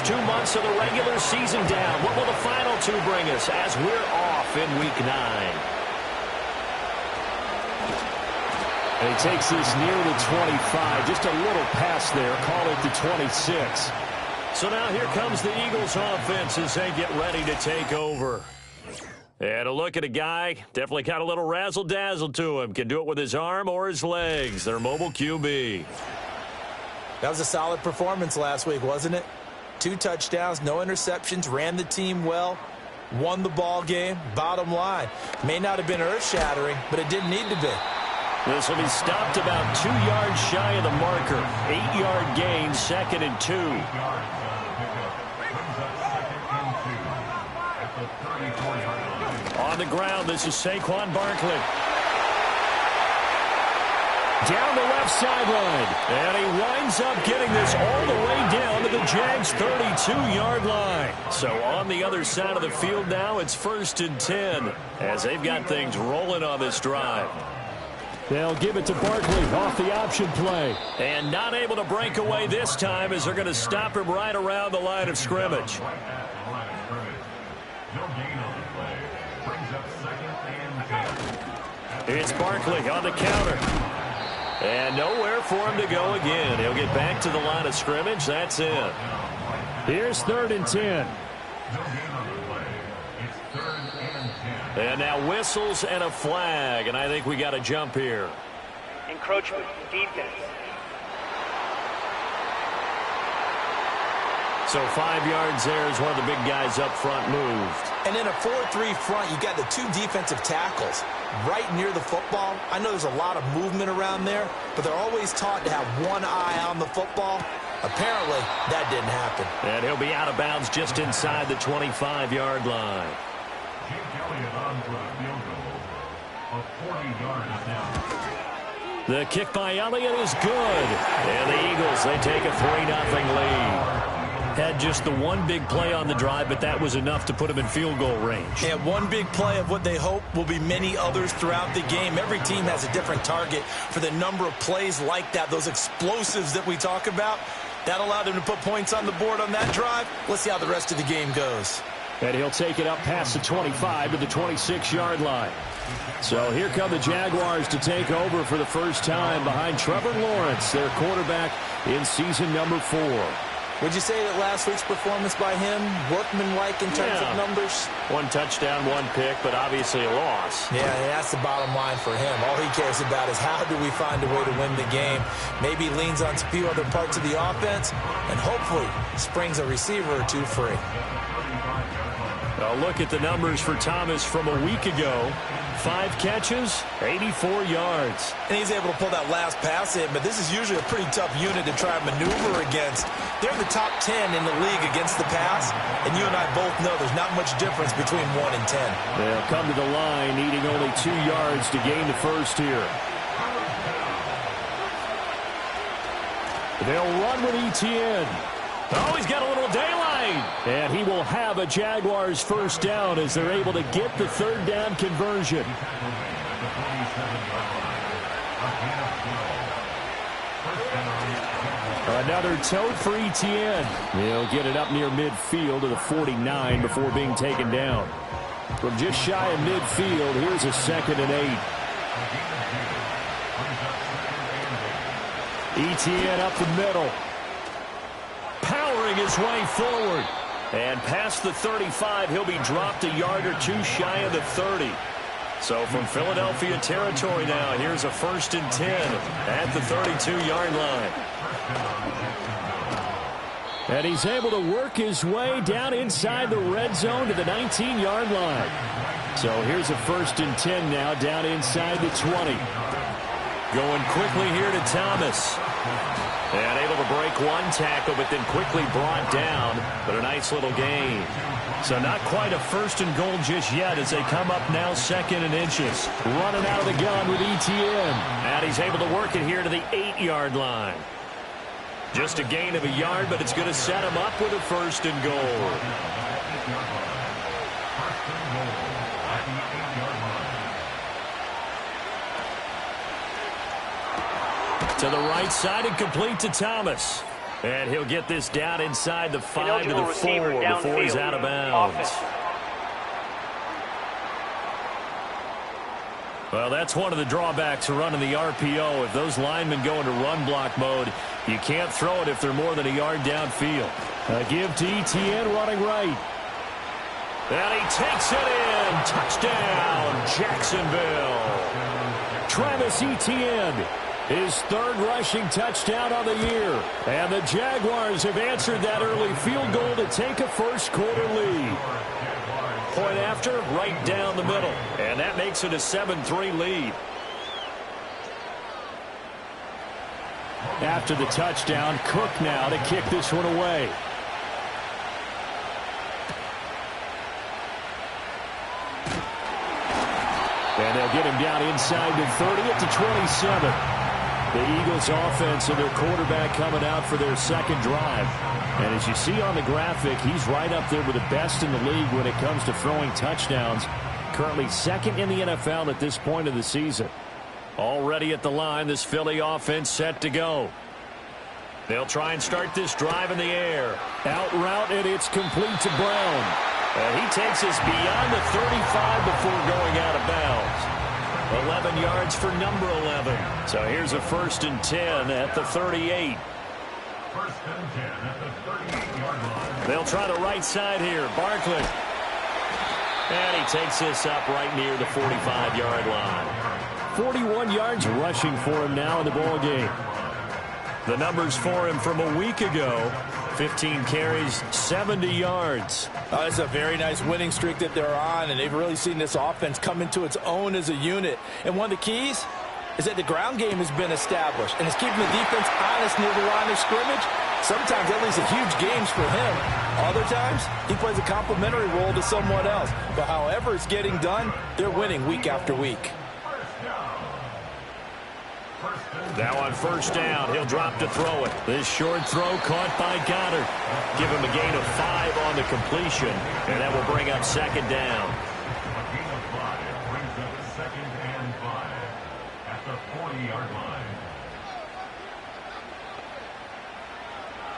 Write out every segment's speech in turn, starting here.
first 2 months of the regular season down. What will the final two bring us as we're off in Week 9? And he takes this near the 25. Just a little pass there. Call it the 26. So now here comes the Eagles offense as they get ready to take over. And a look at a guy, definitely got a little razzle-dazzle to him. Can do it with his arm or his legs. Their mobile QB. That was a solid performance last week, wasn't it? 2 touchdowns, no interceptions, ran the team well, won the ball game. Bottom line, may not have been earth-shattering, but it didn't need to be. This will be stopped about 2 yards shy of the marker. 8-yard gain, 2nd and 2. On the ground, this is Saquon Barkley. Down the left sideline. And he winds up getting this all the way down to the Jags' 32-yard line. So on the other side of the field now, it's 1st and 10 as they've got things rolling on this drive. They'll give it to Barkley off the option play. And not able to break away this time as they're going to stop him right around the line of scrimmage. It's Barkley on the counter. And nowhere for him to go again. He'll get back to the line of scrimmage. That's it. Here's 3rd and 10. And now whistles and a flag. And I think we got a jump here. Encroachment, defense. So 5 yards there as one of the big guys up front moved. And in a 4-3 front, you got the 2 defensive tackles right near the football. I know there's a lot of movement around there, but they're always taught to have one eye on the football. Apparently, that didn't happen. And he'll be out of bounds just inside the 25-yard line. The kick by Elliott is good. And the Eagles, they take a 3-0 lead. Had just the one big play on the drive, but that was enough to put him in field goal range. And one big play of what they hope will be many others throughout the game. Every team has a different target for the number of plays like that, those explosives that we talk about. That allowed them to put points on the board on that drive. Let's see how the rest of the game goes. And he'll take it up past the 25 to the 26-yard line. So here come the Jaguars to take over for the first time behind Trevor Lawrence, their quarterback in season number 4. Would you say that last week's performance by him, workmanlike in terms of numbers? 1 touchdown, 1 pick, but obviously a loss. Yeah, that's the bottom line for him. All he cares about is how do we find a way to win the game. Maybe leans on a few other parts of the offense, and hopefully springs a receiver or 2 free. A look at the numbers for Thomas from a week ago. 5 catches, 84 yards. And he's able to pull that last pass in, but this is usually a pretty tough unit to try and maneuver against. They're in the top 10 in the league against the pass, and you and I both know there's not much difference between 1 and 10. They'll come to the line, needing only 2 yards to gain the first here. They'll run with Etienne. Oh, he's got a little daylight. And he will have a Jaguars first down as they're able to get the 3rd down conversion. Another tote for Etienne. He'll get it up near midfield to the 49 before being taken down. From just shy of midfield, here's a 2nd and 8. Etienne up the middle. Powering his way forward. And past the 35, he'll be dropped a yard or 2 shy of the 30. So from Philadelphia territory now, here's a 1st and 10 at the 32-yard line. And he's able to work his way down inside the red zone to the 19-yard line. So here's a 1st and 10 now down inside the 20. Going quickly here to Thomas. And able to break 1 tackle, but then quickly brought down. But a nice little gain. So not quite a 1st and goal just yet as they come up now 2nd and inches. Running out of the gun with Etienne. And he's able to work it here to the 8-yard line. Just a gain of a yard, but it's going to set him up with a 1st and goal. To the right side and complete to Thomas. And he'll get this down inside the 5 to the 4 receiver before he's downfield. out of bounds. Offense. Well, that's one of the drawbacks of running the RPO. If those linemen go into run block mode, you can't throw it if they're more than a yard downfield. A give to Etienne running right. And he takes it in. Touchdown, Jacksonville. Travis Etienne, his third rushing touchdown on the year. And the Jaguars have answered that early field goal to take a first-quarter lead. Point after, right down the middle. And that makes it a 7-3 lead. After the touchdown, Cook now to kick this one away. And they'll get him down inside the 30 at the 27. The Eagles offense and their quarterback coming out for their second drive. And as you see on the graphic, he's right up there with the best in the league when it comes to throwing touchdowns. Currently second in the NFL at this point of the season. Already at the line, this Philly offense set to go. They'll try and start this drive in the air. Out route, and it's complete to Brown. And he takes us beyond the 35 before going out of bounds. 11 yards for number 11. So here's a 1st and 10 at the 38. They'll try the right side here. Barkley. And he takes this up right near the 45-yard line. 41 yards rushing for him now in the ball game. The numbers for him from a week ago. 15 carries, 70 yards. It's a very nice winning streak that they're on, and they've really seen this offense come into its own as a unit. And one of the keys is that the ground game has been established, and it's keeping the defense honest near the line of scrimmage. Sometimes that leads to huge games for him. Other times, he plays a complementary role to someone else. But however it's getting done, they're winning week after week. Now on 1st down, he'll drop to throw it. This short throw caught by Goddard. Give him a gain of 5 on the completion, and that will bring up 2nd down.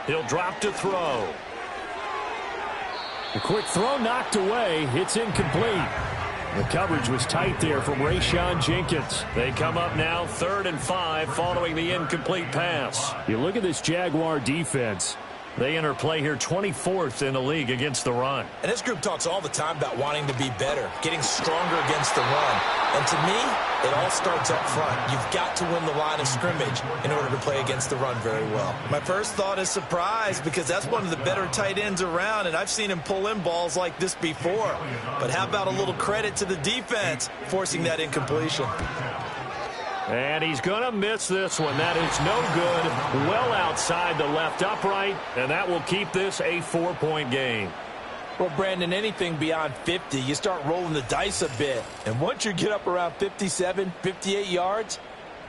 He'll drop to throw. A quick throw knocked away. It's incomplete. The coverage was tight there from Rayshon Jenkins. They come up now 3rd and 5 following the incomplete pass. You look at this Jaguar defense. They enter play here 24th in the league against the run. And this group talks all the time about wanting to be better, getting stronger against the run. And to me, it all starts up front. You've got to win the line of scrimmage in order to play against the run very well. My first thought is surprise, because that's one of the better tight ends around, and I've seen him pull in balls like this before. But how about a little credit to the defense forcing that incompletion? And he's going to miss this one. That is no good. Well outside the left upright, and that will keep this a 4-point game. Well, Brandon, anything beyond 50, you start rolling the dice a bit. And once you get up around 57, 58 yards,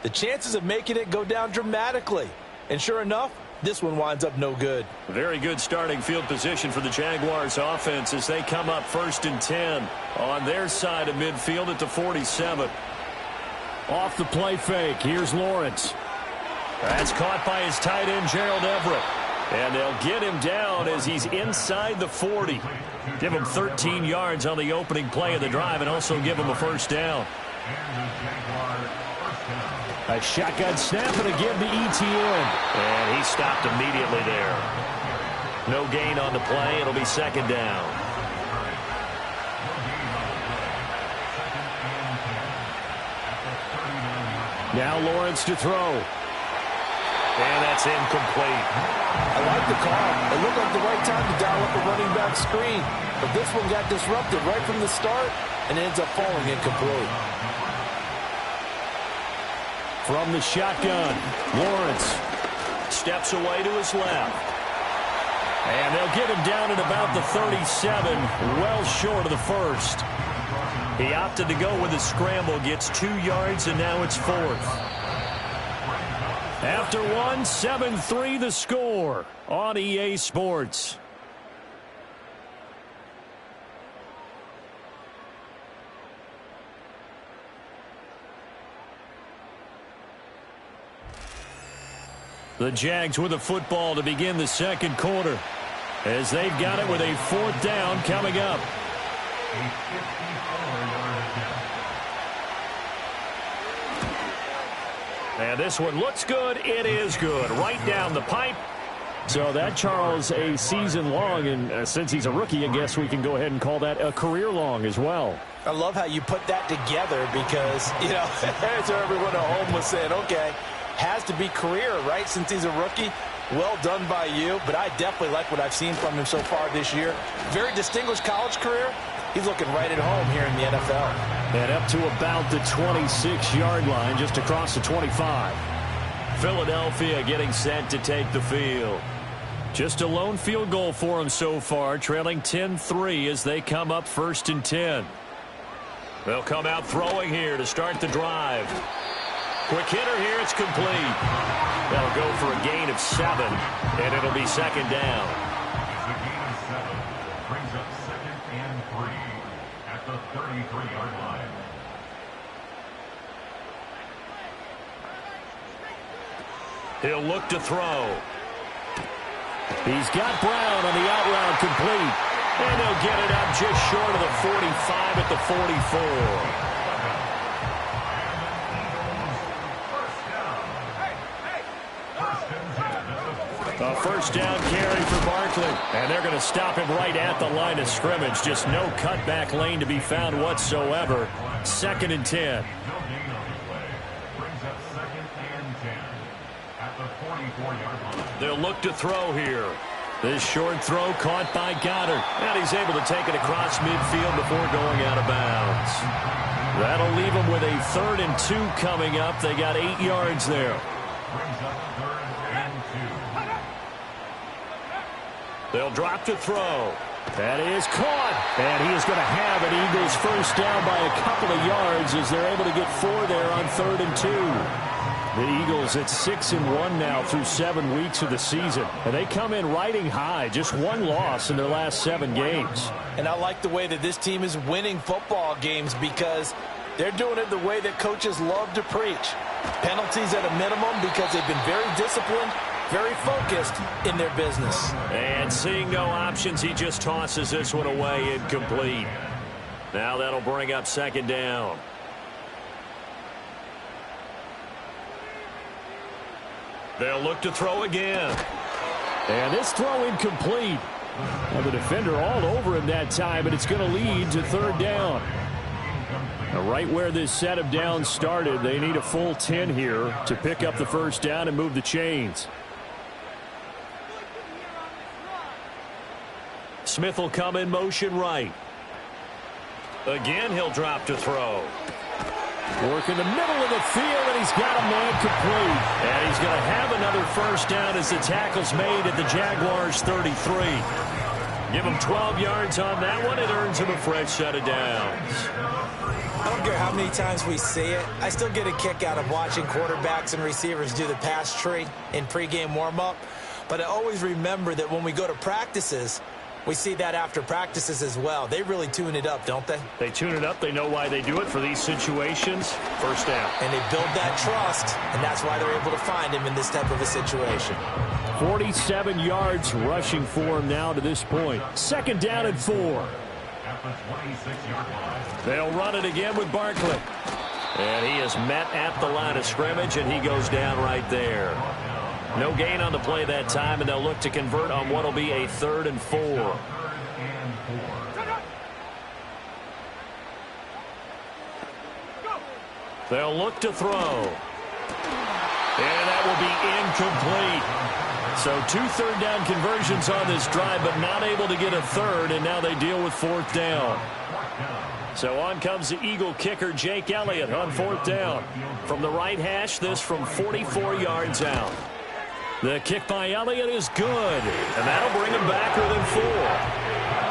the chances of making it go down dramatically. And sure enough, this one winds up no good. Very good starting field position for the Jaguars offense as they come up 1st and 10 on their side of midfield at the 47. Off the play fake. Here's Lawrence. That's caught by his tight end, Gerald Everett. And they'll get him down as he's inside the 40. Give him 13 yards on the opening play of the drive and also give him a 1st down. A shotgun snap and a give to Etienne. And he stopped immediately there. No gain on the play. It'll be 2nd down. Now Lawrence to throw. And that's incomplete. I like the call. It looked like the right time to dial up a running back screen. But this one got disrupted right from the start and ends up falling incomplete. From the shotgun, Lawrence steps away to his left. And they'll get him down at about the 37, well short of the 1st. He opted to go with a scramble, gets 2 yards, and now it's 4th. After 7-3 the score on EA Sports. The Jags with the football to begin the second quarter, as they've got it with a 4th down coming up. And this one looks good. It is good. Right down the pipe. So that, Charles, a season long, and since he's a rookie, I guess we can go ahead and call that a career long as well. I love how you put that together because, you know, as everyone at home was saying, okay, has to be career, right, since he's a rookie. Well done by you, but I definitely like what I've seen from him so far this year. Very distinguished college career. He's looking right at home here in the NFL. And up to about the 26-yard line, just across the 25. Philadelphia getting set to take the field. Just a lone field goal for them so far, trailing 10-3 as they come up 1st and 10. They'll come out throwing here to start the drive. Quick hitter here, it's complete. That'll go for a gain of 7, and it'll be 2nd down. It's a gain of 7. Brings up 2nd and 3 at the 33-yard line. He'll look to throw. He's got Brown on the out route complete. And they'll get it up just short of the 45 at the 44. A 1st down carry for Barkley. And they're going to stop him right at the line of scrimmage. Just no cutback lane to be found whatsoever. 2nd and 10. They'll look to throw here. This short throw caught by Goddard. And he's able to take it across midfield before going out of bounds. That'll leave them with a 3rd and 2 coming up. They got 8 yards there. They'll drop to throw. That is caught. And he is going to have an Eagles 1st down by a couple of yards as they're able to get 4 there on 3rd and 2. The Eagles at 6-1 now through 7 weeks of the season. And they come in riding high. Just 1 loss in their last 7 games. And I like the way that this team is winning football games because they're doing it the way that coaches love to preach. Penalties at a minimum because they've been very disciplined, very focused in their business. And seeing no options, he just tosses this one away, incomplete. Now that'll bring up 2nd down. They'll look to throw again. And this throw incomplete. Well, the defender all over him that time, but it's going to lead to 3rd down. Now, right where this set of downs started, they need a full 10 here to pick up the 1st down and move the chains. Smith will come in motion right. Again, he'll drop to throw. Work in the middle of the field, and he's got a man complete. And he's going to have another 1st down as the tackle's made at the Jaguars' 33. Give him 12 yards on that one. It earns him a fresh set of downs. I don't care how many times we see it. I still get a kick out of watching quarterbacks and receivers do the pass tree in pregame warm-up. But I always remember that when we go to practices, we see that after practices as well. They really tune it up, don't they? They tune it up. They know why they do it for these situations. 1st down. And they build that trust, and that's why they're able to find him in this type of a situation. 47 yards rushing for him now to this point. 2nd down and 4. At the 26-yard line. They'll run it again with Barkley. And he is met at the line of scrimmage, and he goes down right there. No gain on the play that time, and they'll look to convert on what will be a 3rd and 4. They'll look to throw. And that will be incomplete. So 2 3rd down conversions on this drive, but not able to get a 3rd, and now they deal with 4th down. So on comes the Eagle kicker, Jake Elliott, on 4th down. From the right hash, this from 44 yards out. The kick by Elliott is good, and that'll bring him back within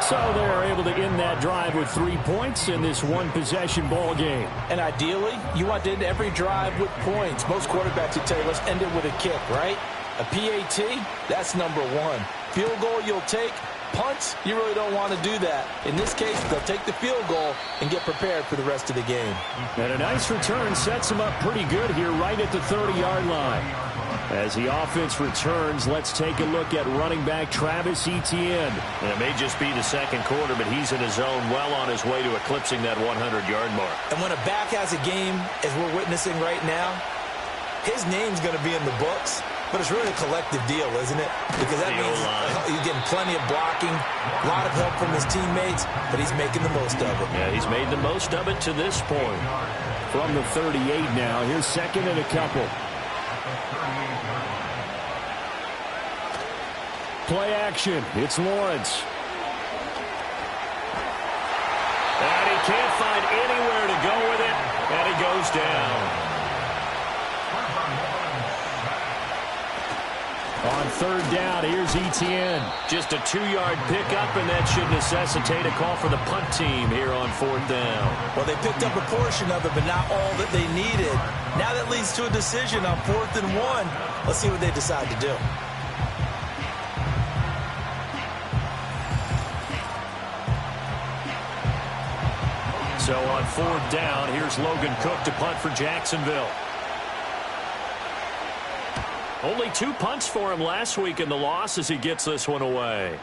4. So they're able to end that drive with 3 points in this one-possession ball game. And ideally, you want to end every drive with points. Most quarterbacks would tell you, let's end it with a kick, right? A PAT, that's number 1. Field goal you'll take. Punts, you really don't want to do that. In this case, they'll take the field goal and get prepared for the rest of the game. And a nice return sets them up pretty good here right at the 30-yard line. As the offense returns, let's take a look at running back Travis Etienne. And it may just be the second quarter, but he's in his zone, well on his way to eclipsing that 100-yard mark. And when a back has a game, as we're witnessing right now, his name's going to be in the books, but it's really a collective deal, isn't it? Because that means he's getting plenty of blocking, a lot of help from his teammates, but he's making the most of it. Yeah, he's made the most of it to this point. From the 38 now, here's second and a couple. Play action. It's Lawrence. And he can't find anywhere to go with it, and he goes down. On third down, here's Etienne. Just a 2-yard pickup, and that should necessitate a call for the punt team here on fourth down. Well, they picked up a portion of it, but not all that they needed. Now that leads to a decision on 4th and 1. Let's see what they decide to do. So on fourth down, here's Logan Cook to punt for Jacksonville. Only 2 punts for him last week in the loss as he gets this one away.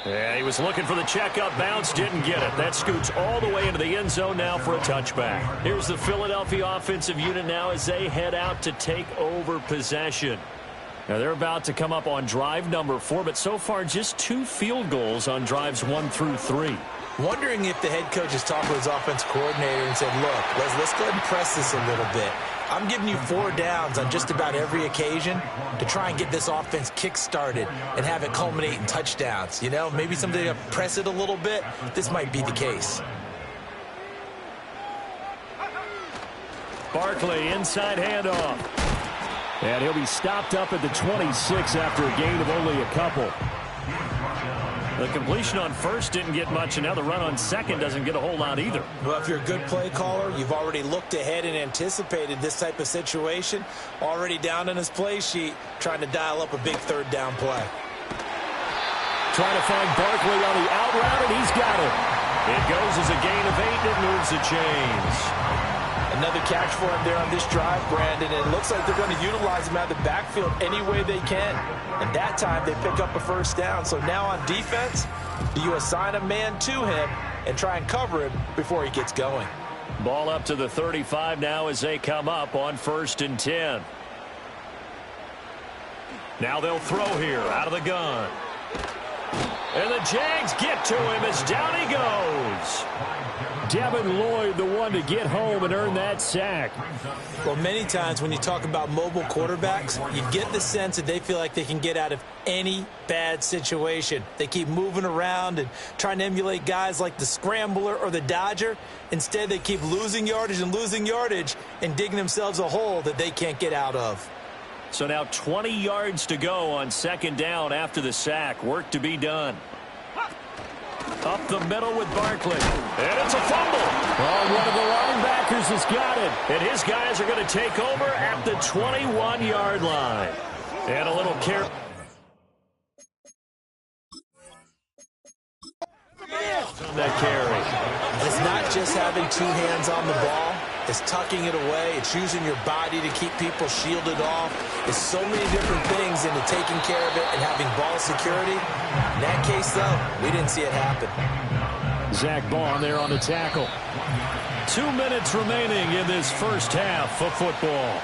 Yeah, he was looking for the checkup bounce, didn't get it. That scoots all the way into the end zone now for a touchback. Here's the Philadelphia offensive unit now as they head out to take over possession. Now they're about to come up on drive number 4, but so far just 2 field goals on drives 1 through 3. Wondering if the head coach has talked to his offense coordinator and said, look, let's go ahead and press this a little bit. I'm giving you 4 downs on just about every occasion to try and get this offense kick-started and have it culminate in touchdowns. You know, maybe something to press it a little bit. This might be the case. Barkley, inside handoff. And he'll be stopped up at the 26 after a gain of only a couple. The completion on first didn't get much, and now the run on second doesn't get a whole lot either. Well, if you're a good play caller, you've already looked ahead and anticipated this type of situation. Already down on his play sheet, trying to dial up a big 3rd down play. Trying to find Barkley on the out route, and he's got it. It goes as a gain of 8, and it moves the chains. Another catch for him there on this drive, Brandon, and it looks like they're going to utilize him out of the backfield any way they can. And that time they pick up a 1st down. So now on defense, do you assign a man to him and try and cover him before he gets going? Ball up to the 35 now as they come up on 1st and 10. Now they'll throw here out of the gun. And the Jags get to him as down he goes. Devin Lloyd, the one to get home and earn that sack. Well, many times when you talk about mobile quarterbacks, you get the sense that they feel like they can get out of any bad situation. They keep moving around and trying to emulate guys like the Scrambler or the Dodger. Instead, they keep losing yardage and digging themselves a hole that they can't get out of. So now 20 yards to go on 2nd down after the sack. Work to be done. Up the middle with Barkley. And it's a fumble. Oh, one of the linebackers has got it. And his guys are going to take over at the 21-yard line. And a little care. That carry. It's not just having 2 hands on the ball. It's tucking it away. It's using your body to keep people shielded off. It's so many different things into taking care of it and having ball security. In that case, though, we didn't see it happen. Zach Bond there on the tackle. 2 minutes remaining in this first half of football.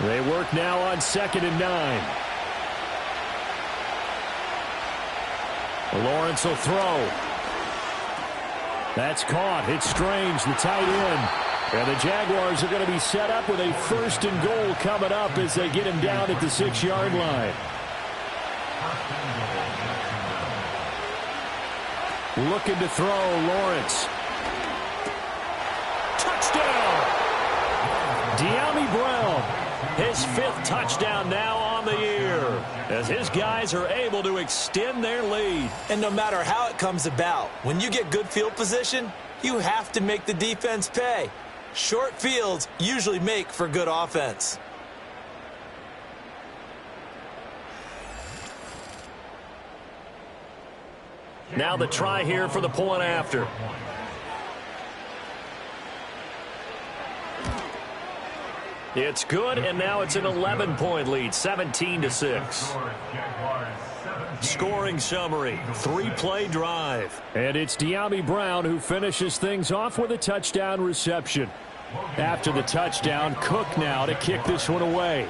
They work now on 2nd and 9. Lawrence will throw. That's caught. It's Strange, the tight end. And the Jaguars are going to be set up with a 1st and goal coming up as they get him down at the 6-yard line. Looking to throw, Lawrence. Touchdown! De'Ami Brown, his 5th touchdown now on the year, as his guys are able to extend their lead. And no matter how it comes about, when you get good field position, you have to make the defense pay. Short fields usually make for good offense. Now the try here for the point after. It's good, and now it's an 11-point lead, 17-6. Scoring summary, 3-play drive. And it's De'Ami Brown who finishes things off with a touchdown reception. After the touchdown, Cook now to kick this one away.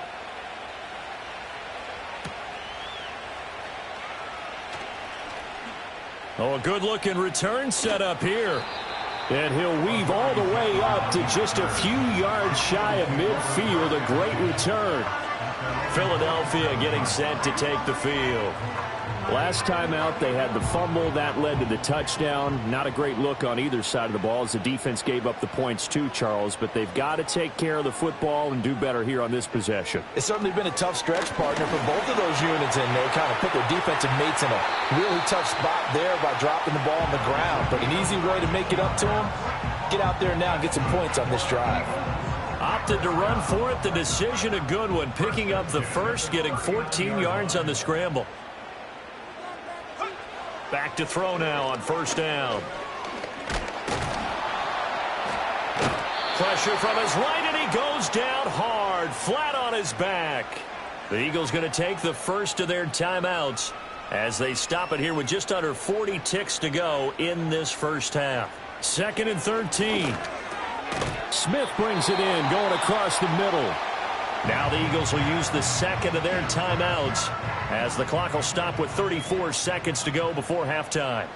Oh, a good-looking return set up here. And he'll weave all the way up to just a few yards shy of midfield. A great return. Philadelphia getting set to take the field. Last time out, they had the fumble. That led to the touchdown. Not a great look on either side of the ball as the defense gave up the points too, Charles. But they've got to take care of the football and do better here on this possession. It's certainly been a tough stretch, partner, for both of those units, and they kind of put their defensive mates in a really tough spot there by dropping the ball on the ground. But an easy way to make it up to them, get out there now and get some points on this drive. Opted to run for it. The decision a good one. Picking up the first, getting 14 yards on the scramble. Back to throw now on first down. Pressure from his right, and he goes down hard, flat on his back. The Eagles going to take the first of their timeouts as they stop it here with just under 40 ticks to go in this first half. 2nd and 13. Smith brings it in, going across the middle. Now the Eagles will use the second of their timeouts as the clock will stop with 34 seconds to go before halftime.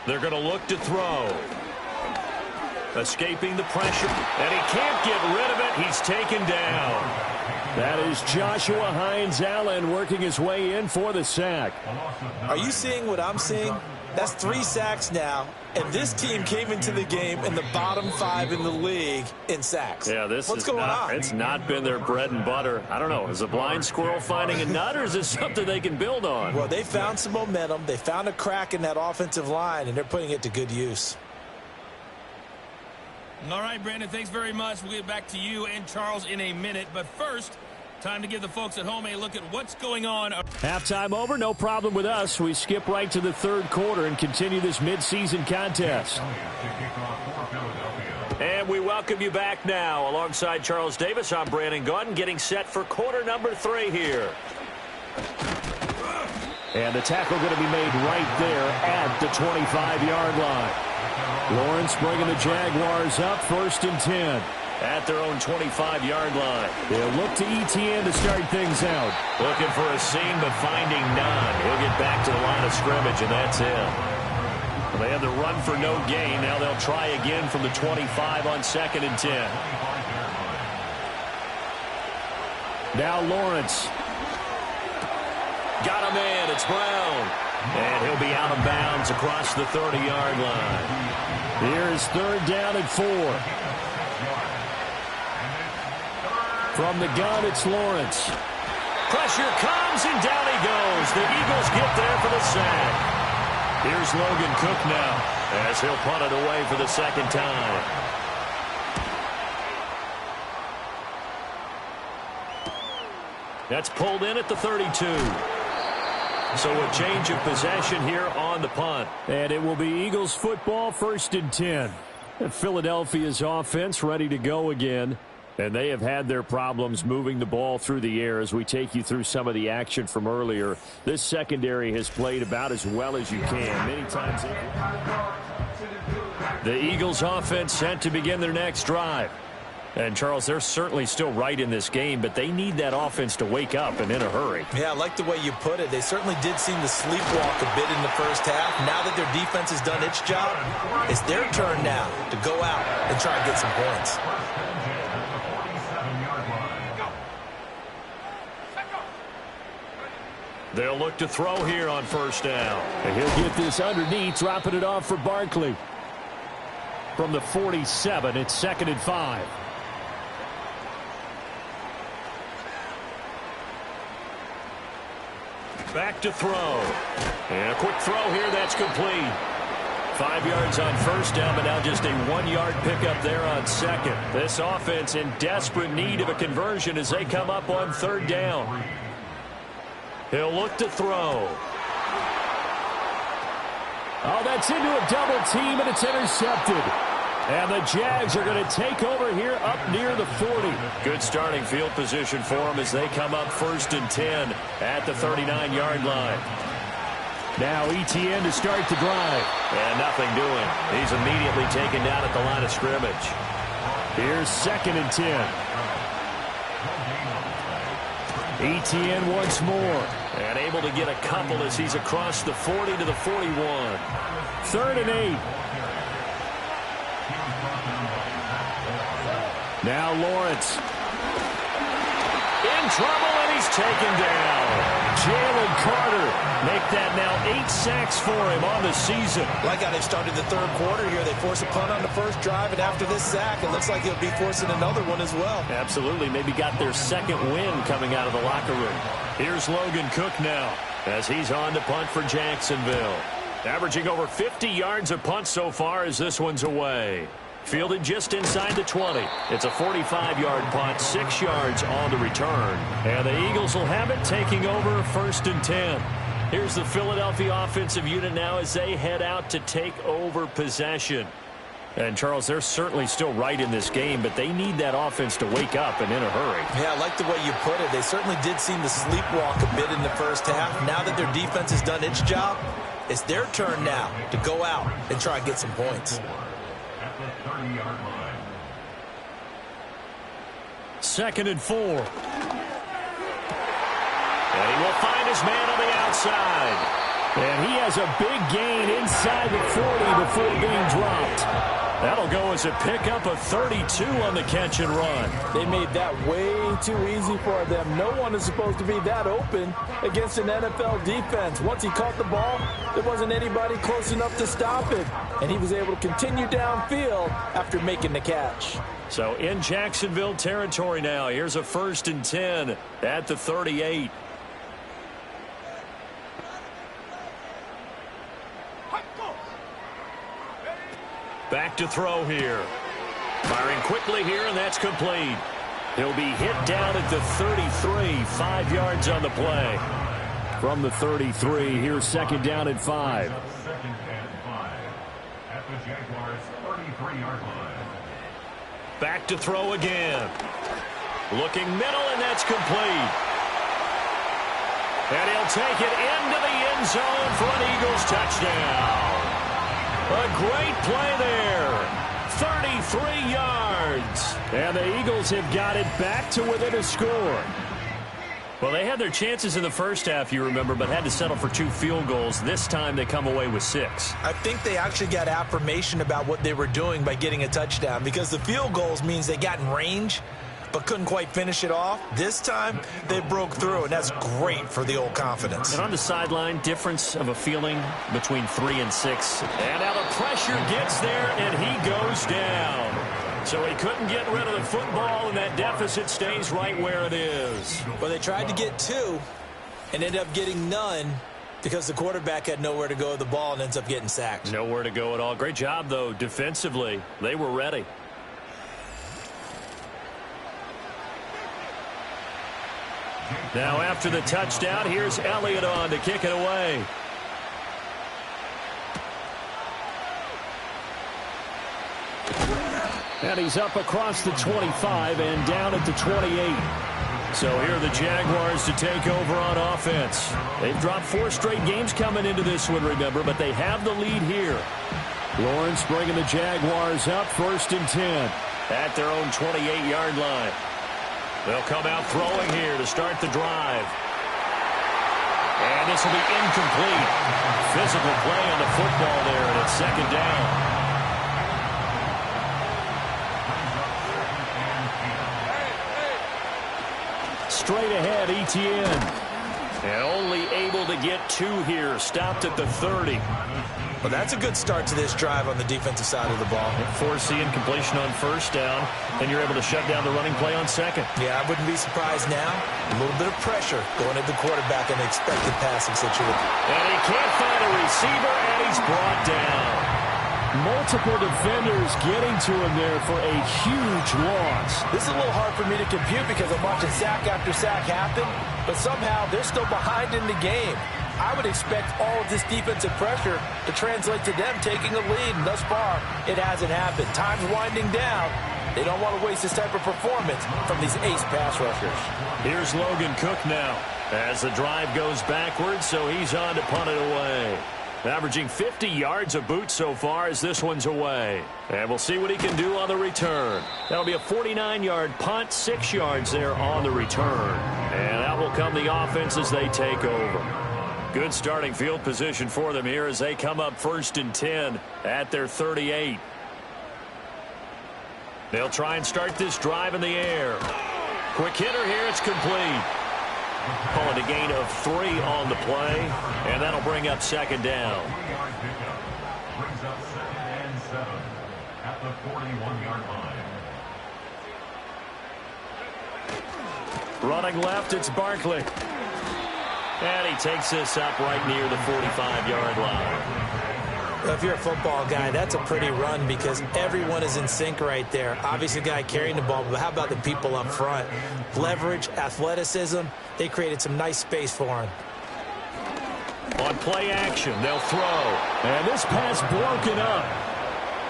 They're going to look to throw. Escaping the pressure, and he can't get rid of it. He's taken down. That is Joshua Hines-Allen working his way in for the sack. Are you seeing what I'm seeing? That's 3 sacks now, and this team came into the game in the bottom 5 in the league in sacks. Yeah, What's going on? It's not been their bread and butter. I don't know. Is a blind squirrel finding a nut, or is this something they can build on? Well, they found some momentum. They found a crack in that offensive line, and they're putting it to good use. All right, Brandon, thanks very much. We'll get back to you and Charles in a minute. But first, time to give the folks at home a look at what's going on. Halftime over, no problem with us. We skip right to the third quarter and continue this midseason contest. And we welcome you back now. Alongside Charles Davis, I'm Brandon Gaudin, getting set for quarter number 3 here. And the tackle going to be made right there at the 25-yard line. Lawrence bringing the Jaguars up, 1st and 10. At their own 25-yard line. They'll look to ETN to start things out. Looking for a seam, but finding none. He'll get back to the line of scrimmage, and that's it. Well, they had the run for no gain. Now they'll try again from the 25 on 2nd and 10. Now Lawrence. Got him in. It's Brown. And he'll be out of bounds across the 30-yard line. Here's 3rd down and 4. From the gun, it's Lawrence. Pressure comes, and down he goes. The Eagles get there for the sack. Here's Logan Cook now as he'll punt it away for the 2nd time. That's pulled in at the 32. So a change of possession here on the punt. And it will be Eagles football, 1st and 10. Philadelphia's offense ready to go again. And they have had their problems moving the ball through the air as we take you through some of the action from earlier. This secondary has played about as well as you can. Many times. The Eagles offense set to begin their next drive. And, Charles, they're certainly still right in this game, but they need that offense to wake up and in a hurry. Yeah, I like the way you put it. They certainly did seem to sleepwalk a bit in the first half. Now that their defense has done its job, it's their turn now to go out and try and get some points. They'll look to throw here on 1st down. And he'll get this underneath, dropping it off for Barkley. From the 47, it's 2nd and 5. Back to throw. And a quick throw here, that's complete. 5 yards on 1st down, but now just a 1-yard pickup there on 2nd. This offense in desperate need of a conversion as they come up on 3rd down. He'll look to throw. Oh, that's into a double team, and it's intercepted. And the Jags are going to take over here up near the 40. Good starting field position for them as they come up 1st and 10 at the 39-yard line. Now ETN to start the drive. And nothing doing. He's immediately taken down at the line of scrimmage. Here's 2nd and 10. ETN once more. And able to get a couple as he's across the 40 to the 41. 3rd and 8. Now Lawrence. In trouble, and he's taken down. Jalen Carter make that now 8 sacks for him on the season. Like how they started the 3rd quarter here. They force a punt on the first drive, and after this sack, it looks like he'll be forcing another one as well. Absolutely. Maybe got their 2nd win coming out of the locker room. Here's Logan Cook now as he's on to punt for Jacksonville. Averaging over 50 yards a punt so far as this one's away. Fielded just inside the 20. It's a 45-yard punt, 6 yards on the return. And the Eagles will have it taking over 1st and 10. Here's the Philadelphia offensive unit now as they head out to take over possession. And, Charles, they're certainly still right in this game, but they need that offense to wake up and in a hurry. Yeah, I like the way you put it. They certainly did seem to sleepwalk a bit in the first half. Now that their defense has done its job, it's their turn now to go out and try and get some points. At the 30-yard line. 2nd and 4. And he will find his man on the outside. And he has a big gain inside the 40 before being dropped. That'll go as a pickup of 32 on the catch and run. They made that way too easy for them. No one is supposed to be that open against an NFL defense. Once he caught the ball, there wasn't anybody close enough to stop it. And he was able to continue downfield after making the catch. So in Jacksonville territory now. Here's a 1st and 10 at the 38. Back to throw here. Firing quickly here, and that's complete. He'll be hit down at the 33, 5 yards on the play. From the 33, here's 2nd down and 5. 2nd and 5 at the Jaguars' 33-yard line. Back to throw again. Looking middle, and that's complete. And he'll take it into the end zone for an Eagles touchdown. A great play there. 33 yards. And the Eagles have got it back to within a score. Well, they had their chances in the first half, you remember, but had to settle for 2 field goals. This time they come away with 6. I think they actually got affirmation about what they were doing by getting a touchdown, because the field goals means they got in range but couldn't quite finish it off. This time they broke through, and that's great for the old confidence. And on the sideline, difference of a feeling between 3 and 6. And now the pressure gets there, and he goes down. So he couldn't get rid of the football, and that deficit stays right where it is. Well, they tried to get 2 and ended up getting none because the quarterback had nowhere to go with the ball and ends up getting sacked. Nowhere to go at all. Great job, though, defensively. They were ready. Now after the touchdown, here's Elliott on to kick it away. And he's up across the 25 and down at the 28. So here are the Jaguars to take over on offense. They've dropped 4 straight games coming into this one, remember, but they have the lead here. Lawrence bringing the Jaguars up 1st and 10. At their own 28-yard line. They'll come out throwing here to start the drive. And this will be incomplete. Physical play on the football there, and it's 2nd down. Straight ahead, ETN. And only able to get 2 here. Stopped at the 30. Well, that's a good start to this drive on the defensive side of the ball. Force the incompletion on 1st down, and you're able to shut down the running play on 2nd. Yeah, I wouldn't be surprised now. A little bit of pressure going at the quarterback in the expected passing situation. And he can't find a receiver, and he's brought down. Multiple defenders getting to him there for a huge loss. This is a little hard for me to compute because I'm watching sack after sack happen, but somehow they're still behind in the game. I would expect all of this defensive pressure to translate to them taking a lead, and thus far, it hasn't happened. Time's winding down. They don't want to waste this type of performance from these ace pass rushers. Here's Logan Cook now as the drive goes backwards, so he's on to punt it away. Averaging 50 yards a boot so far as this one's away. And we'll see what he can do on the return. That'll be a 49-yard punt, 6 yards there on the return. And that will come the offense as they take over. Good starting field position for them here as they come up 1st and 10 at their 38. They'll try and start this drive in the air. Quick hitter here, it's complete. Call it a gain of 3 on the play, and that'll bring up 2nd down. 3-yard pickup brings up 2nd and 7 at the 41-yard line. Running left, it's Barkley. And he takes this up right near the 45-yard line. Well, if you're a football guy, that's a pretty run because everyone is in sync right there. Obviously, the guy carrying the ball, but how about the people up front? Leverage, athleticism, they created some nice space for him. On play action, they'll throw. And this pass broken up.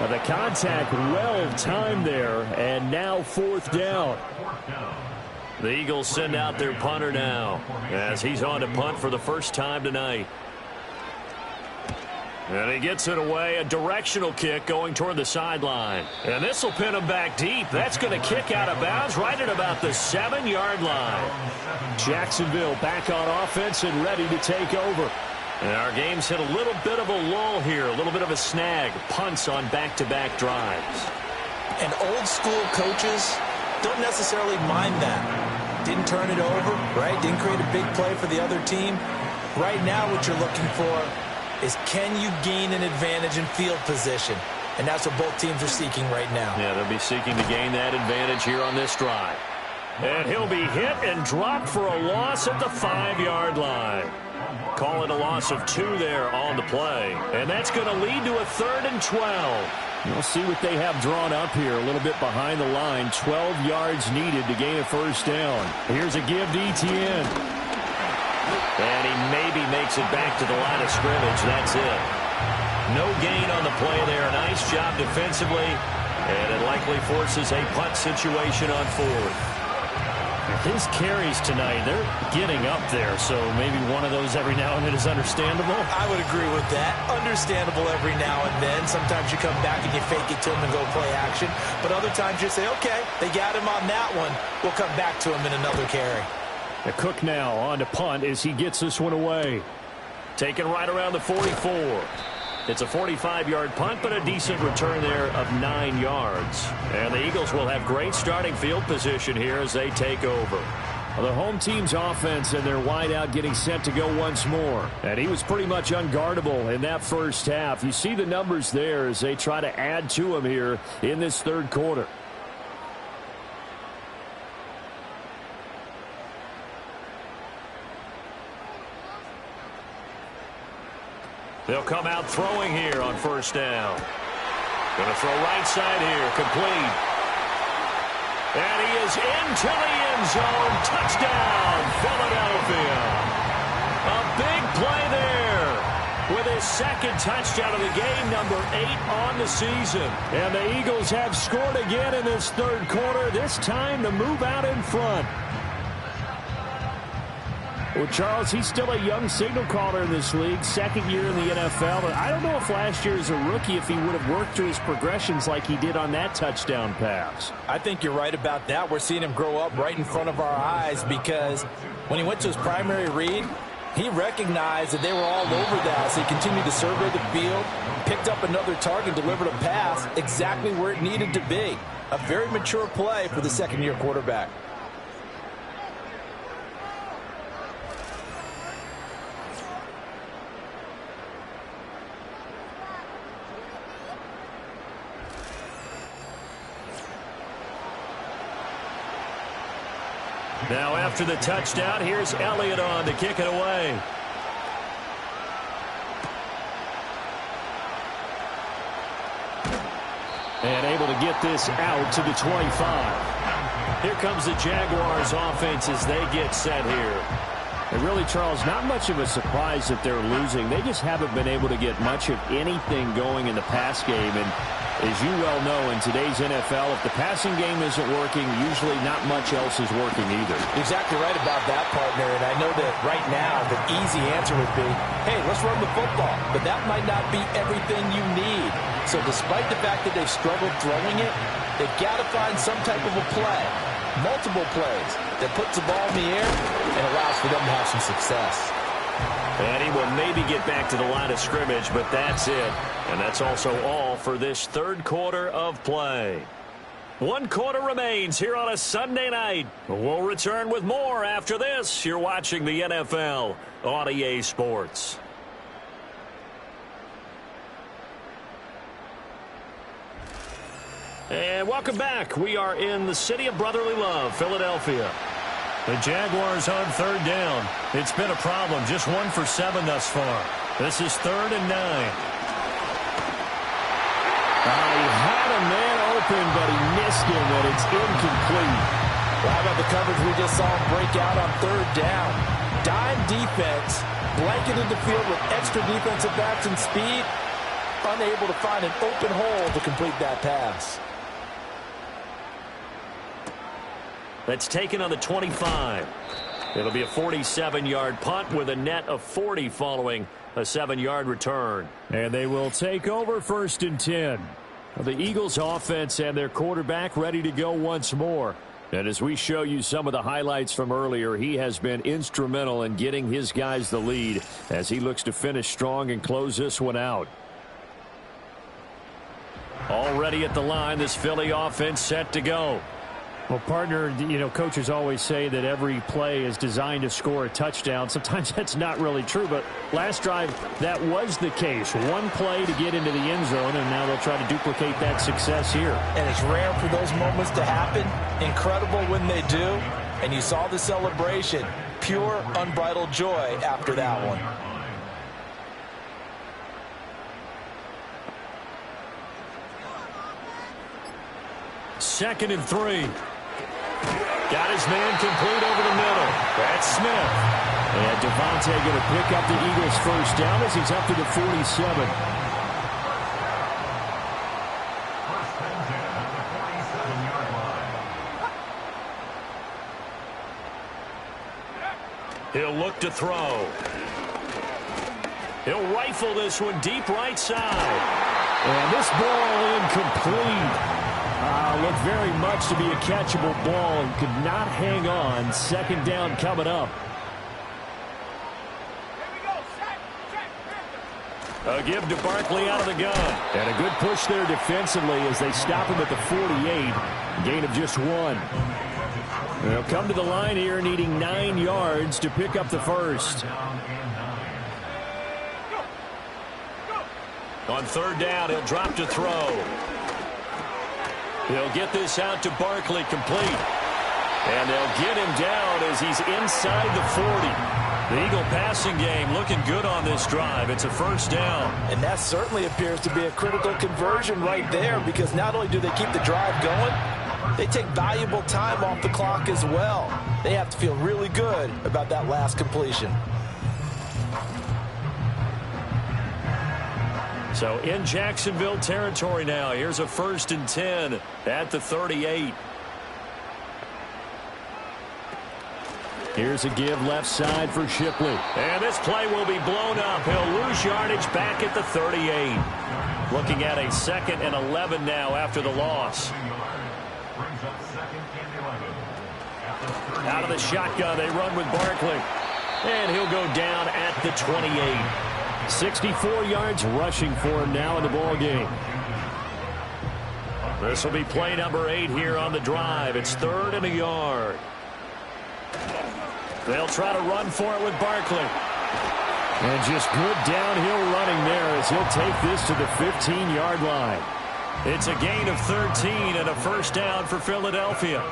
The contact well timed there, and now 4th down. The Eagles send out their punter now as he's on to punt for the first time tonight. And he gets it away, a directional kick going toward the sideline. And this will pin him back deep. That's going to kick out of bounds right at about the 7-yard line. Jacksonville back on offense and ready to take over. And our game's hit a little bit of a lull here, a little bit of a snag. Punts on back-to-back drives. And old school coaches don't necessarily mind that. Didn't turn it over, right? Didn't create a big play for the other team. Right now what you're looking for is can you gain an advantage in field position? And that's what both teams are seeking right now. Yeah, they'll be seeking to gain that advantage here on this drive. And he'll be hit and dropped for a loss at the 5-yard line. Call it a loss of 2 there on the play. And that's going to lead to a 3rd and 12. We'll see what they have drawn up here. A little bit behind the line. 12 yards needed to gain a 1st down. Here's a give to Etienne. And he maybe makes it back to the line of scrimmage. That's it. No gain on the play there. Nice job defensively. And it likely forces a punt situation on 4th. His carries tonight, they're getting up there. So maybe one of those every now and then is understandable. I would agree with that. Understandable every now and then. Sometimes you come back and you fake it to him and go play action. But other times you say, okay, they got him on that one. We'll come back to him in another carry. The Cook now on to punt as he gets this one away. Taken right around the 44. It's a 45-yard punt, but a decent return there of 9 yards. And the Eagles will have great starting field position here as they take over. Well, the home team's offense and their wideout getting set to go once more. And he was pretty much unguardable in that first half. You see the numbers there as they try to add to him here in this 3rd quarter. They'll come out throwing here on 1st down. Going to throw right side here, complete. And he is into the end zone. Touchdown, Philadelphia. A big play there with his 2nd touchdown of the game, number 8 on the season. And the Eagles have scored again in this 3rd quarter, this time to move out in front. Well, Charles, he's still a young signal caller in this league, 2nd year in the NFL. But I don't know if last year as a rookie, if he would have worked through his progressions like he did on that touchdown pass. I think you're right about that. We're seeing him grow up right in front of our eyes because when he went to his primary read, he recognized that they were all over that. So he continued to survey the field, picked up another target, delivered a pass exactly where it needed to be. A very mature play for the 2nd-year quarterback. Now after the touchdown, here's Elliott on to kick it away. And able to get this out to the 25. Here comes the Jaguars offense as they get set here. And really, Charles, not much of a surprise that they're losing. They just haven't been able to get much of anything going in the pass game. And as you well know, in today's NFL, if the passing game isn't working, usually not much else is working either. Exactly right about that, partner. And I know that right now the easy answer would be, hey, let's run the football. But that might not be everything you need. So despite the fact that they've struggled throwing it, they've got to find some type of a play, multiple plays, that puts the ball in the air and allows for them to have some success. And he will maybe get back to the line of scrimmage, but that's it. And that's also all for this third quarter of play. 1 quarter remains here on a Sunday night. We'll return with more after this. You're watching the NFL on EA Sports. And welcome back. We are in the city of brotherly love, Philadelphia. The Jaguars on third down. It's been a problem. Just 1 for 7 thus far. This is 3rd and 9. He had a man open, but he missed him, and it's incomplete. Well, how about the coverage we just saw him break out on 3rd down? Dime defense, blanketed the field with extra defensive backs and speed, unable to find an open hole to complete that pass. That's taken on the 25. It'll be a 47-yard punt with a net of 40 following a 7-yard return. And they will take over 1st and 10. The Eagles offense and their quarterback ready to go once more. And as we show you some of the highlights from earlier, he has been instrumental in getting his guys the lead as he looks to finish strong and close this one out. Already at the line, this Philly offense set to go. Well, partner, coaches always say that every play is designed to score a touchdown. Sometimes that's not really true, but last drive, that was the case. 1 play to get into the end zone, and now they'll try to duplicate that success here. And it's rare for those moments to happen. Incredible when they do. And you saw the celebration. Pure, unbridled joy after that one. 2nd and 3. Got his man complete over the middle. That's Smith. And Devontae going to pick up the Eagles' 1st down as he's up to the 47. He'll look to throw. He'll rifle this one deep right side. And this ball incomplete. Looked very much to be a catchable ball and could not hang on. 2nd down coming up. A give to Barkley out of the gun. And a good push there defensively as they stop him at the 48. Gain of just 1. They'll come to the line here needing 9 yards to pick up the 1st. On 3rd down, he'll drop to throw. He'll get this out to Barkley, complete. And they'll get him down as he's inside the 40. The Eagle passing game looking good on this drive. It's a 1st down. And that certainly appears to be a critical conversion right there, because not only do they keep the drive going, they take valuable time off the clock as well. They have to feel really good about that last completion. So in Jacksonville territory now. Here's a 1st and 10 at the 38. Here's a give left side for Shipley. And this play will be blown up. He'll lose yardage back at the 38. Looking at a 2nd and 11 now after the loss. Out of the shotgun, they run with Barkley. And he'll go down at the 28. 64 yards rushing for him now in the ball game. This will be play number 8 here on the drive. It's 3rd and a yard. They'll try to run for it with Barkley. And just good downhill running there as he'll take this to the 15-yard line. It's a gain of 13 and a 1st down for Philadelphia.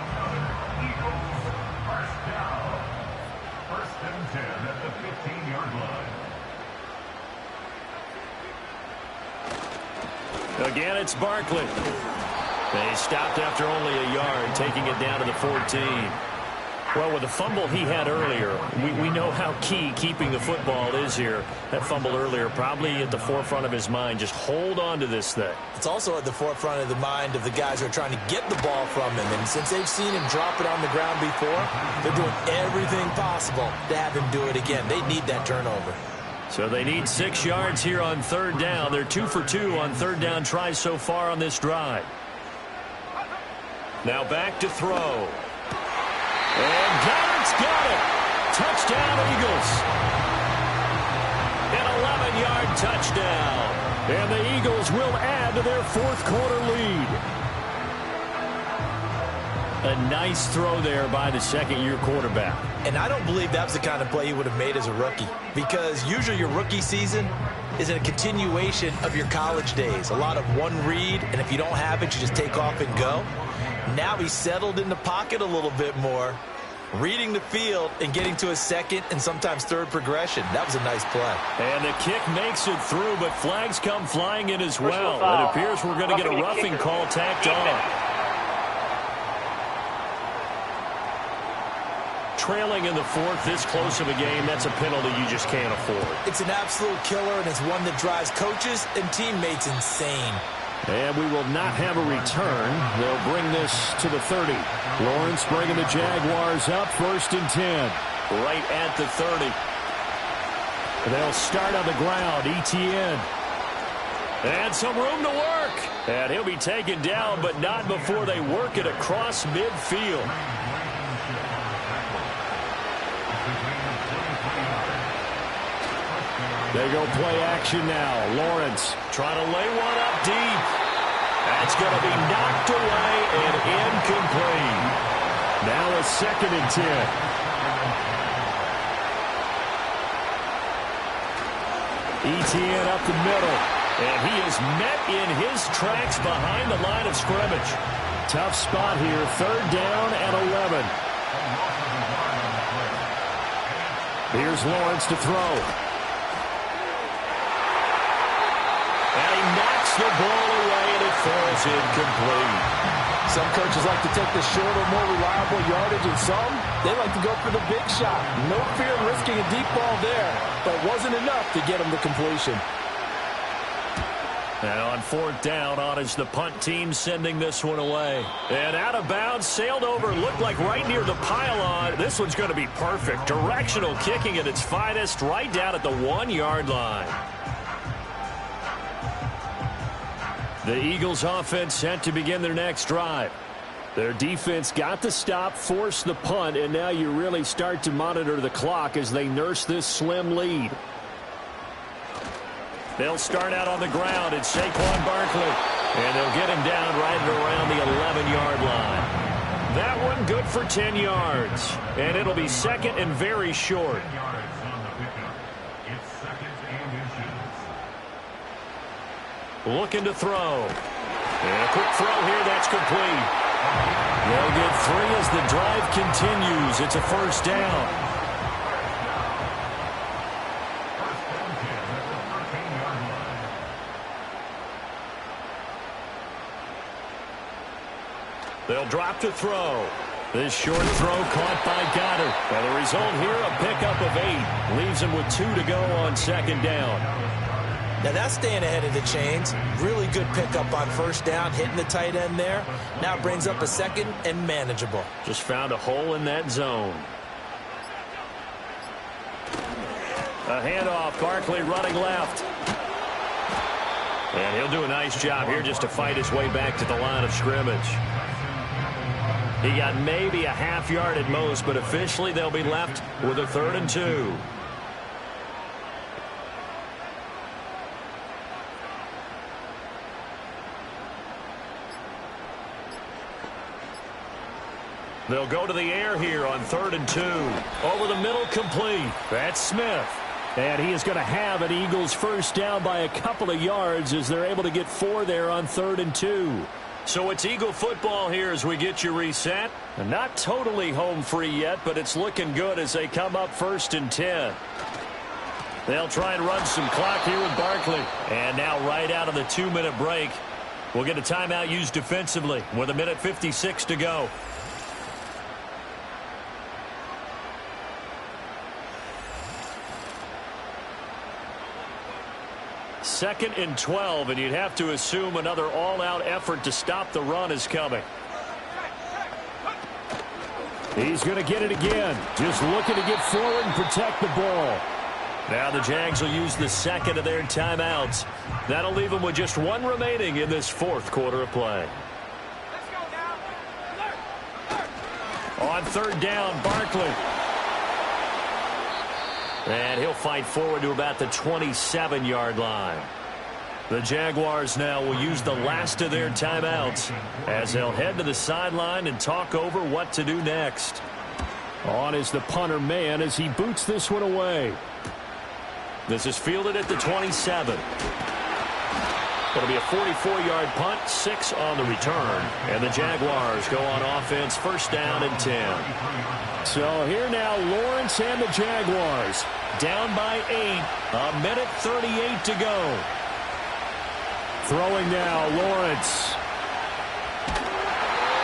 Again, it's Barkley. They stopped after only a yard, taking it down to the 14. Well, with the fumble he had earlier, we know how key keeping the football is here. That fumble earlier probably at the forefront of his mind. Just hold on to this thing. It's also at the forefront of the mind of the guys who are trying to get the ball from him. And since they've seen him drop it on the ground before, they're doing everything possible to have him do it again. They need that turnover. So they need 6 yards here on third down. They're 2 for 2 on third down tries so far on this drive. Now back to throw. And Goddard's got it. Touchdown, Eagles. An 11-yard touchdown. And the Eagles will add to their fourth quarter lead. A nice throw there by the second-year quarterback. And I don't believe that's the kind of play he would have made as a rookie, because usually your rookie season is a continuation of your college days. A lot of one read, and if you don't have it, you just take off and go. Now he's settled in the pocket a little bit more, reading the field and getting to a second and sometimes third progression. That was a nice play. And the kick makes it through, but flags come flying in as well. It appears we're going to get a roughing call tacked on. Trailing in the fourth, this close of a game, that's a penalty you just can't afford. It's an absolute killer, and it's one that drives coaches and teammates insane. And we will not have a return. They'll bring this to the 30. Lawrence bringing the Jaguars up, 1st and 10. Right at the 30. They'll start on the ground, ETN. And some room to work. And he'll be taken down, but not before they work it across midfield. They go play action now. Lawrence trying to lay one up deep. That's going to be knocked away and incomplete. Now a 2nd and 10. ETN up the middle. And he is met in his tracks behind the line of scrimmage. Tough spot here. 3rd down and 11. Here's Lawrence to throw. And he knocks the ball away, and it falls incomplete. Some coaches like to take the shorter, more reliable yardage, and some, they like to go for the big shot. No fear of risking a deep ball there, but it wasn't enough to get him to completion. And on 4th down, on is the punt team sending this one away. And out of bounds, sailed over, looked like right near the pylon. This one's going to be perfect. Directional kicking at its finest, right down at the 1-yard line. The Eagles offense set to begin their next drive. Their defense got the stop, forced the punt, and now you really start to monitor the clock as they nurse this slim lead. They'll start out on the ground. It's Saquon Barkley, and they'll get him down right at around the 11-yard line. That one good for 10 yards, and it'll be 2nd and very short. Looking to throw. And a quick throw here, that's complete. They'll get 3 as the drive continues. It's a 1st down. They'll drop to throw. This short throw caught by Goddard. And the result here, a pickup of 8. Leaves him with 2 to go on 2nd down. Now that's staying ahead of the chains. Really good pickup on 1st down, hitting the tight end there. Now brings up a 2nd and manageable. Just found a hole in that zone. A handoff, Barkley running left. And he'll do a nice job here just to fight his way back to the line of scrimmage. He got maybe a half yard at most, but officially they'll be left with a 3rd and 2. They'll go to the air here on 3rd and 2. Over the middle, complete. That's Smith. And he is going to have an Eagles 1st down by a couple of yards as they're able to get 4 there on 3rd and 2. So it's Eagle football here as we get you reset. And not totally home free yet, but it's looking good as they come up 1st and 10. They'll try and run some clock here with Barkley. And now right out of the 2-minute break, We'll get a timeout used defensively with 1:56 to go. Second and 12, and you'd have to assume another all-out effort to stop the run is coming. He's going to get it again. Just looking to get forward and protect the ball. Now the Jags will use the second of their timeouts. That'll leave them with just one remaining in this fourth quarter of play. On third down, Barkley. And he'll fight forward to about the 27-yard line. The Jaguars now will use the last of their timeouts as they'll head to the sideline and talk over what to do next. On is the punter man as he boots this one away. This is fielded at the 27. It'll be a 44-yard punt, 6 on the return. And the Jaguars go on offense, first down and 10. So here now, Lawrence and the Jaguars. Down by 8, 1:38 to go. Throwing now, Lawrence.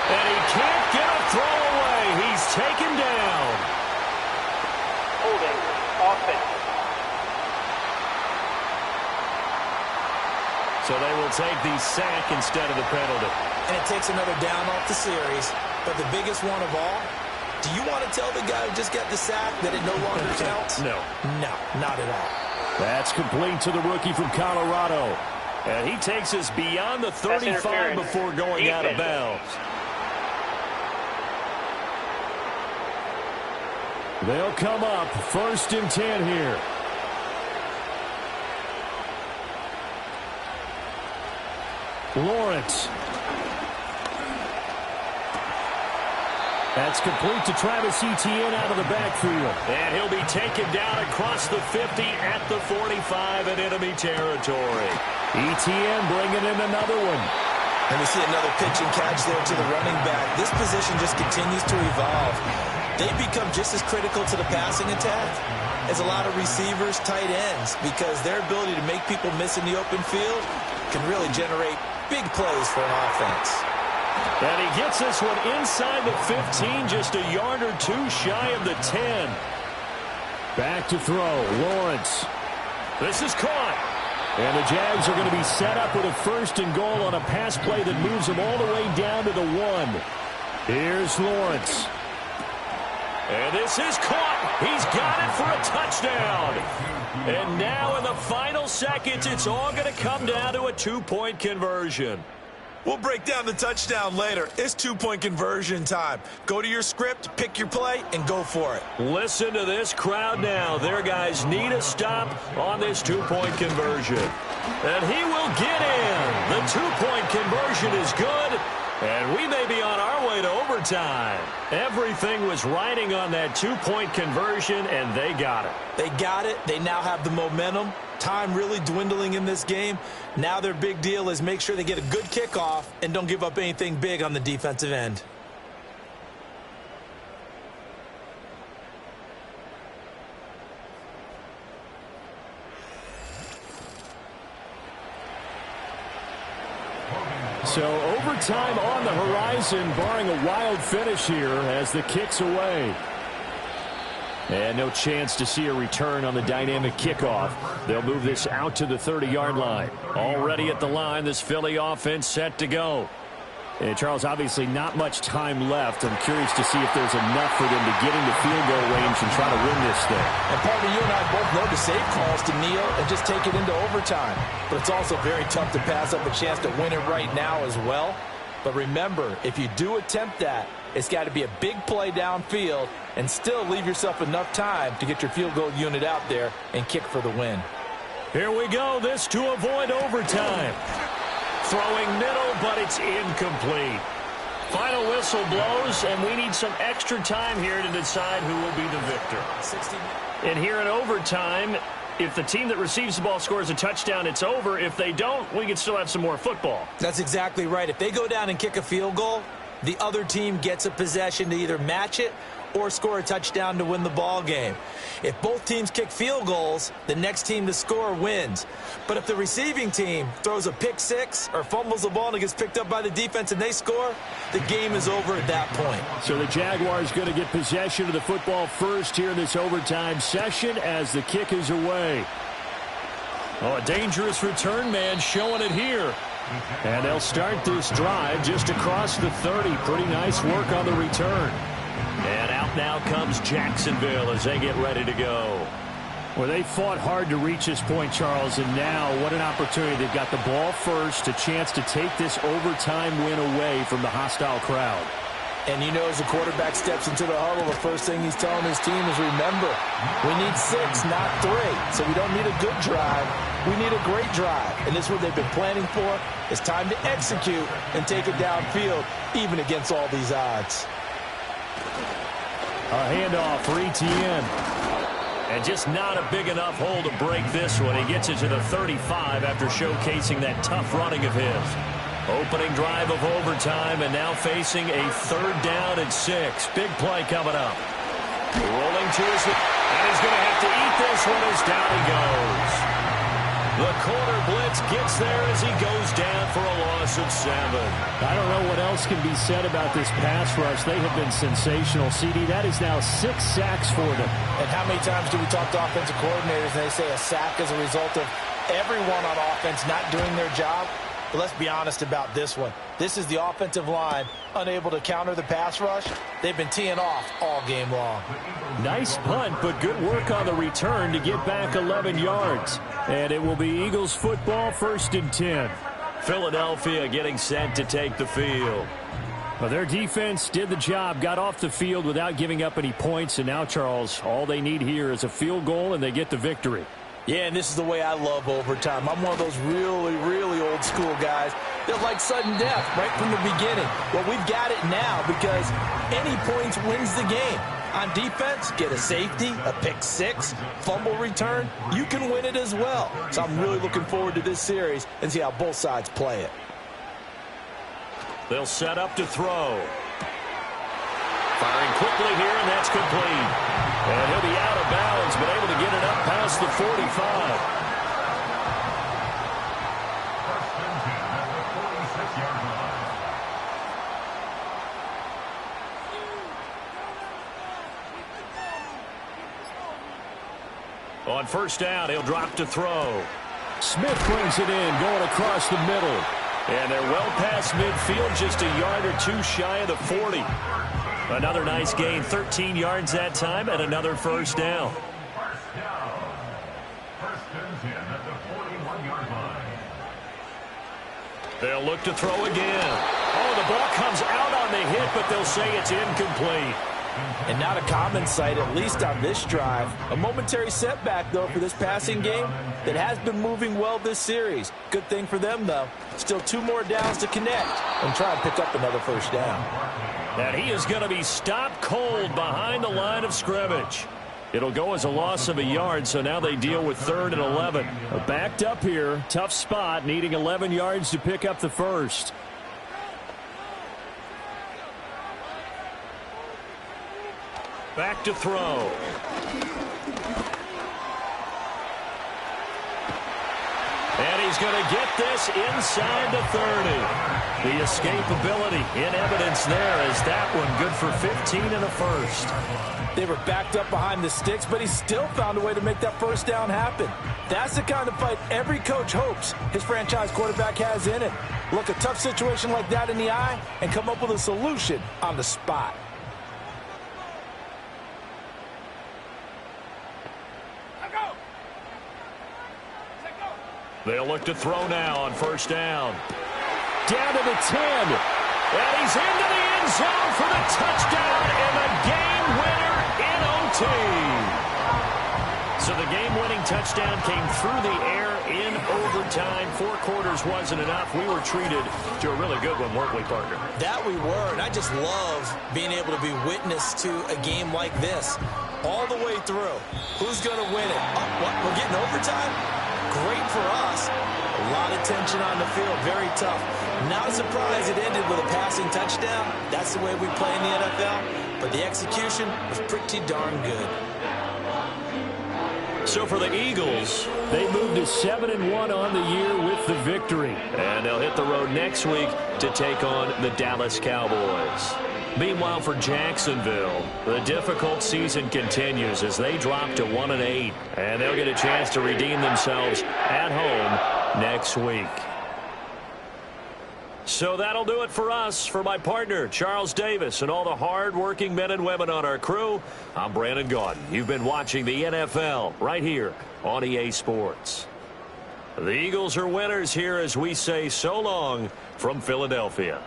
And he can't get a throw away. He's taken down. Holding, offense. So they will take the sack instead of the penalty. And it takes another down off the series. But the biggest one of all, do you want to tell the guy who just got the sack that it no longer counts? No. No, not at all. That's complete to the rookie from Colorado. And he takes us beyond the 35 before going out of bounds. They'll come up first and 10 here. Lawrence. That's complete to Travis Etienne out of the backfield. And he'll be taken down across the 50 at the 45 in enemy territory. Etienne bringing in another one. And we see another pitch and catch there to the running back. This position just continues to evolve. They become just as critical to the passing attack as a lot of receivers, tight ends, because their ability to make people miss in the open field can really generate big plays for an offense. And he gets this one inside the 15, just a yard or two shy of the 10. Back to throw, Lawrence. This is caught. And the Jags are going to be set up with a first and goal on a pass play that moves them all the way down to the 1. Here's Lawrence. And this is caught. He's got it for a touchdown. And now in the final seconds, it's all going to come down to a 2-point conversion. We'll break down the touchdown later. It's 2-point conversion time. Go to your script, pick your play, and go for it. Listen to this crowd now. Their guys need a stop on this 2-point conversion. And he will get in. The 2-point conversion is good. And we may be on our way to overtime. Everything was riding on that 2-point conversion, and they got it. They got it. They now have the momentum. Time really dwindling in this game. Now their big deal is make sure they get a good kickoff and don't give up anything big on the defensive end. So overtime on the horizon, barring a wild finish here as the kick's away. And no chance to see a return on the dynamic kickoff. They'll move this out to the 30-yard line. Already at the line, this Philly offense set to go. And Charles, obviously not much time left. I'm curious to see if there's enough for them to get into field goal range and try to win this thing. And partner, you and I both know the safe calls to kneel and just take it into overtime. But it's also very tough to pass up a chance to win it right now as well. But remember, if you do attempt that, it's got to be a big play downfield and still leave yourself enough time to get your field goal unit out there and kick for the win. Here we go. This to avoid overtime. Throwing middle, but it's incomplete. Final whistle blows, and we need some extra time here to decide who will be the victor. And here in overtime, if the team that receives the ball scores a touchdown, it's over. If they don't, we can still have some more football. That's exactly right. If they go down and kick a field goal, the other team gets a possession to either match it or score a touchdown to win the ball game. If both teams kick field goals, the next team to score wins. But if the receiving team throws a pick six or fumbles the ball and it gets picked up by the defense and they score, the game is over at that point. So the Jaguars going to get possession of the football first here in this overtime session as the kick is away. Oh, a dangerous return man showing it here. And they'll start this drive just across the 30. Pretty nice work on the return. And out now comes Jacksonville as they get ready to go. Well, they fought hard to reach this point, Charles, and now what an opportunity. They've got the ball first, a chance to take this overtime win away from the hostile crowd. And you know, as the quarterback steps into the huddle, the first thing he's telling his team is, remember, we need 6, not 3. So we don't need a good drive. We need a great drive. And this is what they've been planning for. It's time to execute and take it downfield, even against all these odds. A handoff for Etienne. And just not a big enough hole to break this one. He gets it to the 35 after showcasing that tough running of his. Opening drive of overtime, and now facing a 3rd down and 6. Big play coming up. Rolling to his hip, and he's going to have to eat this one as down he goes. The corner blitz gets there as he goes down for a loss of 7. I don't know what else can be said about this pass rush. They have been sensational, CD. That is now 6 sacks for them. And how many times do we talk to offensive coordinators and they say a sack is a result of everyone on offense not doing their job? But let's be honest about this one. This is the offensive line unable to counter the pass rush. They've been teeing off all game long. Nice punt, but good work on the return to get back 11 yards. And it will be Eagles football, 1st and 10. Philadelphia getting set to take the field. Well, their defense did the job, got off the field without giving up any points. And now, Charles, all they need here is a field goal, and they get the victory. Yeah, and this is the way I love overtime. I'm one of those really, really old school guys that like sudden death right from the beginning. Well, we've got it now because any points wins the game. On defense, get a safety, a pick 6, fumble return, you can win it as well. So I'm really looking forward to this series and see how both sides play it. They'll set up to throw. Firing quickly here, and that's complete. And he'll be out of bounds, but able to get it up past the 45. On 1st down, he'll drop to throw. Smith brings it in, going across the middle. And they're well past midfield, just a yard or 2 shy of the 40. Another nice gain, 13 yards that time, and another 1st down. 1st and 10 at the 41-yard line. They'll look to throw again. Oh, the ball comes out on the hit, but they'll say it's incomplete. And not a common sight, at least on this drive. A momentary setback, though, for this passing game that has been moving well this series. Good thing for them, though. Still 2 more downs to connect and try and pick up another 1st down. And he is going to be stopped cold behind the line of scrimmage. It'll go as a loss of a yard, so now they deal with 3rd and 11. Backed up here, tough spot, needing 11 yards to pick up the 1st. Back to throw. And he's going to get this inside the 30. The escapability in evidence there as that one good for 15 and a 1st. They were backed up behind the sticks, but he still found a way to make that 1st down happen. That's the kind of fight every coach hopes his franchise quarterback has in it. Look a tough situation like that in the eye and come up with a solution on the spot. They'll look to throw now on 1st down. Down to the 10. And he's into the end zone for the touchdown and the game winner in OT. So the game-winning touchdown came through the air in overtime. 4 quarters wasn't enough. We were treated to a really good one, weren't we, partner? That we were, and I just love being able to be witness to a game like this. All the way through. Who's going to win it? Oh, what? We're getting overtime? Of great for us. A lot of tension on the field, very tough. Not a surprise it ended with a passing touchdown. That's the way we play in the NFL. But the execution was pretty darn good. So for the Eagles, they moved to 7-1 on the year with the victory. And they'll hit the road next week to take on the Dallas Cowboys. Meanwhile, for Jacksonville, the difficult season continues as they drop to 1-8. And they'll get a chance to redeem themselves at home next week. So that'll do it for us. For my partner, Charles Davis, and all the hard-working men and women on our crew, I'm Brandon Gaudin. You've been watching the NFL right here on EA Sports. The Eagles are winners here as we say so long from Philadelphia.